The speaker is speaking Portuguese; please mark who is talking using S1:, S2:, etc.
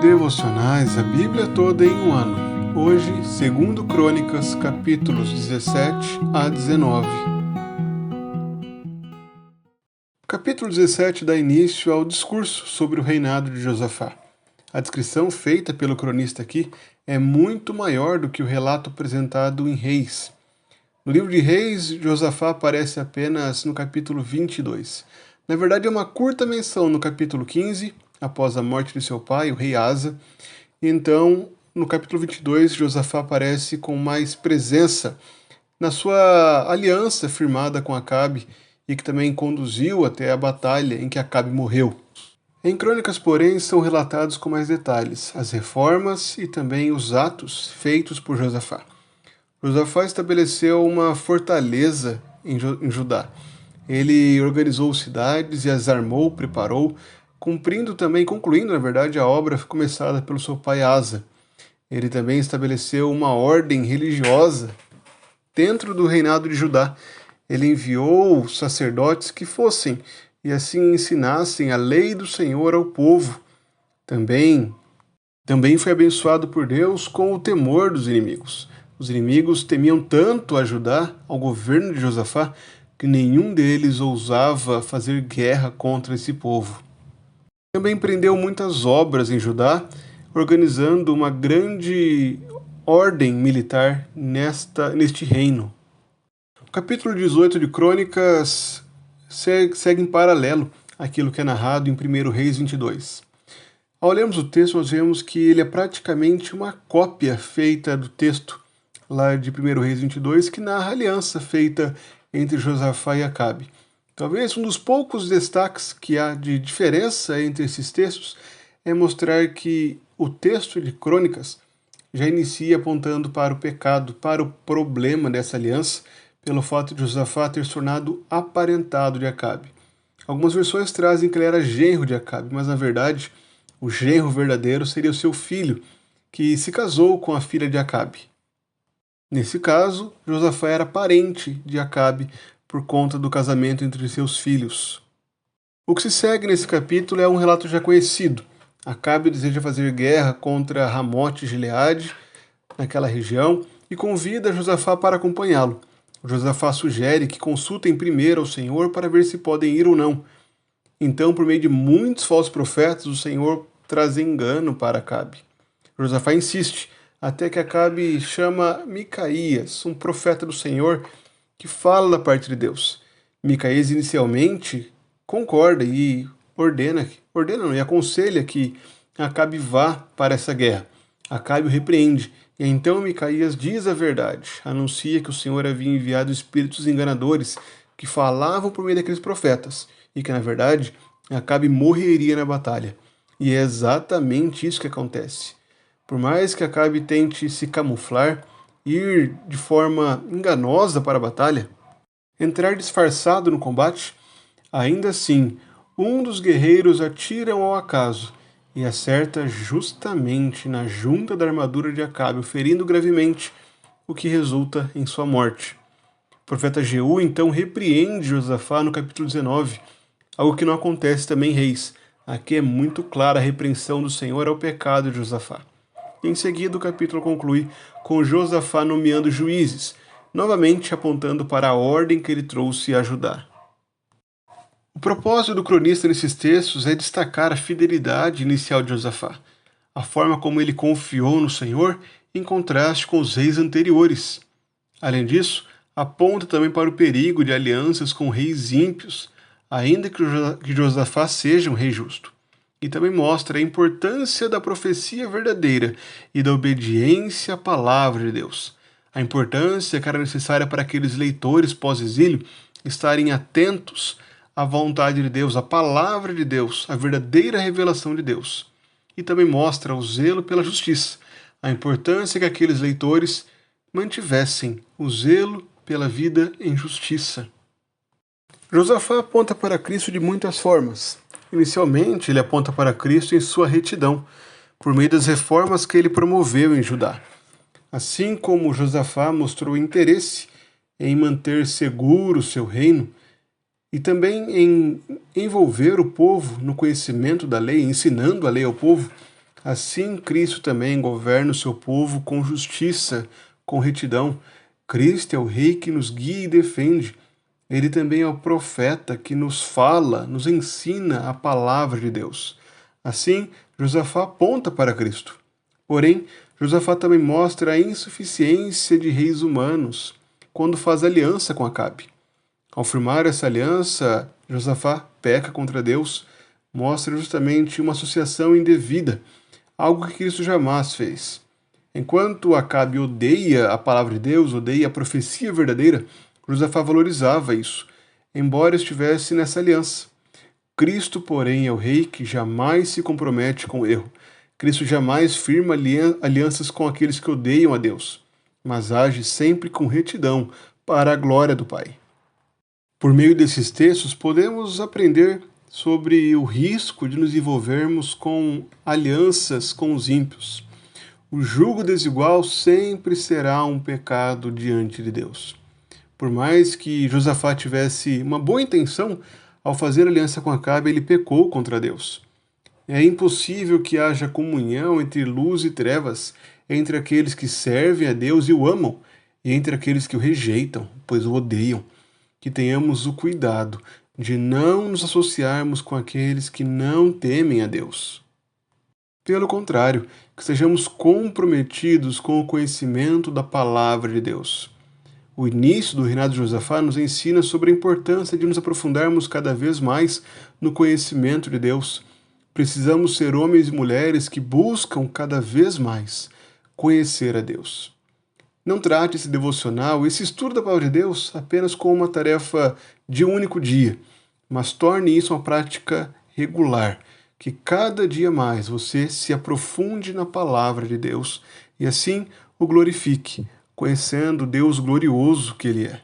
S1: Devocionais, a Bíblia toda em um ano. Hoje, 2 Crônicas, capítulos 17 a 19. O capítulo 17 dá início ao discurso sobre o reinado de Josafá. A descrição feita pelo cronista aqui é muito maior do que o relato apresentado em Reis. No livro de Reis, Josafá aparece apenas no capítulo 22. Na verdade, é uma curta menção no capítulo 15, após a morte de seu pai, o rei Asa. Então, no capítulo 22, Josafá aparece com mais presença na sua aliança firmada com Acabe e que também conduziu até a batalha em que Acabe morreu. Em Crônicas, porém, são relatados com mais detalhes as reformas e também os atos feitos por Josafá. Josafá estabeleceu uma fortaleza em Judá. Ele organizou cidades e as armou, preparou, concluindo, na verdade, a obra começada pelo seu pai Asa. Ele também estabeleceu uma ordem religiosa dentro do reinado de Judá. Ele enviou sacerdotes que fossem e assim ensinassem a lei do Senhor ao povo. Também foi abençoado por Deus com o temor dos inimigos. Os inimigos temiam tanto a Judá, ao governo de Josafá, que nenhum deles ousava fazer guerra contra esse povo. Também empreendeu muitas obras em Judá, organizando uma grande ordem militar neste reino. O capítulo 18 de Crônicas segue em paralelo àquilo que é narrado em 1 Reis 22. Ao lermos o texto, nós vemos que ele é praticamente uma cópia feita do texto lá de 1 Reis 22, que narra a aliança feita entre Josafá e Acabe. Talvez um dos poucos destaques que há de diferença entre esses textos é mostrar que o texto de Crônicas já inicia apontando para o pecado, para o problema dessa aliança, pelo fato de Josafá ter se tornado aparentado de Acabe. Algumas versões trazem que ele era genro de Acabe, mas na verdade o genro verdadeiro seria o seu filho, que se casou com a filha de Acabe. Nesse caso, Josafá era parente de Acabe por conta do casamento entre seus filhos. O que se segue nesse capítulo é um relato já conhecido. Acabe deseja fazer guerra contra Ramote e Gileade, naquela região, e convida Josafá para acompanhá-lo. Josafá sugere que consultem primeiro ao Senhor para ver se podem ir ou não. Então, por meio de muitos falsos profetas, o Senhor traz engano para Acabe. Josafá insiste, até que Acabe chama Micaías, um profeta do Senhor, que fala da parte de Deus. Micaías inicialmente concorda e aconselha que Acabe vá para essa guerra. Acabe o repreende, e então Micaías diz a verdade, anuncia que o Senhor havia enviado espíritos enganadores que falavam por meio daqueles profetas, e que na verdade Acabe morreria na batalha. E é exatamente isso que acontece. Por mais que Acabe tente se camuflar, ir de forma enganosa para a batalha, entrar disfarçado no combate, ainda assim, um dos guerreiros atira ao acaso e acerta justamente na junta da armadura de Acabe, o ferindo gravemente, o que resulta em sua morte. O profeta Jeú então repreende Josafá no capítulo 19, algo que não acontece também em Reis. Aqui é muito clara a repreensão do Senhor ao pecado de Josafá. Em seguida, o capítulo conclui com Josafá nomeando juízes, novamente apontando para a ordem que ele trouxe a Judá. O propósito do cronista nesses textos é destacar a fidelidade inicial de Josafá, a forma como ele confiou no Senhor em contraste com os reis anteriores. Além disso, aponta também para o perigo de alianças com reis ímpios, ainda que Josafá seja um rei justo. E também mostra a importância da profecia verdadeira e da obediência à palavra de Deus. A importância que era necessária para aqueles leitores pós-exílio estarem atentos à vontade de Deus, à palavra de Deus, à verdadeira revelação de Deus. E também mostra o zelo pela justiça, a importância que aqueles leitores mantivessem o zelo pela vida em justiça. Josafá aponta para Cristo de muitas formas. Inicialmente, ele aponta para Cristo em sua retidão, por meio das reformas que ele promoveu em Judá. Assim como Josafá mostrou interesse em manter seguro o seu reino e também em envolver o povo no conhecimento da lei, ensinando a lei ao povo, Assim, Cristo também governa o seu povo com justiça, com retidão. Cristo é o Rei que nos guia e defende. Ele também é o profeta que nos fala, nos ensina a palavra de Deus. Assim, Josafá aponta para Cristo. Porém, Josafá também mostra a insuficiência de reis humanos quando faz aliança com Acabe. Ao firmar essa aliança, Josafá peca contra Deus, mostra justamente uma associação indevida, algo que Cristo jamais fez. Enquanto Acabe odeia a palavra de Deus, odeia a profecia verdadeira, Josafá valorizava isso, embora estivesse nessa aliança. Cristo, porém, é o rei que jamais se compromete com o erro. Cristo jamais firma alianças com aqueles que odeiam a Deus, mas age sempre com retidão para a glória do Pai. Por meio desses textos, podemos aprender sobre o risco de nos envolvermos com alianças com os ímpios. O jugo desigual sempre será um pecado diante de Deus. Por mais que Josafá tivesse uma boa intenção, ao fazer aliança com Acabe, ele pecou contra Deus. É impossível que haja comunhão entre luz e trevas, entre aqueles que servem a Deus e o amam, e entre aqueles que o rejeitam, pois o odeiam. Que tenhamos o cuidado de não nos associarmos com aqueles que não temem a Deus. Pelo contrário, que sejamos comprometidos com o conhecimento da palavra de Deus. O início do reinado de Josafá nos ensina sobre a importância de nos aprofundarmos cada vez mais no conhecimento de Deus. Precisamos ser homens e mulheres que buscam cada vez mais conhecer a Deus. Não trate esse devocional, esse estudo da palavra de Deus, apenas como uma tarefa de um único dia, mas torne isso uma prática regular, que cada dia mais você se aprofunde na palavra de Deus e assim o glorifique, conhecendo o Deus glorioso que Ele é.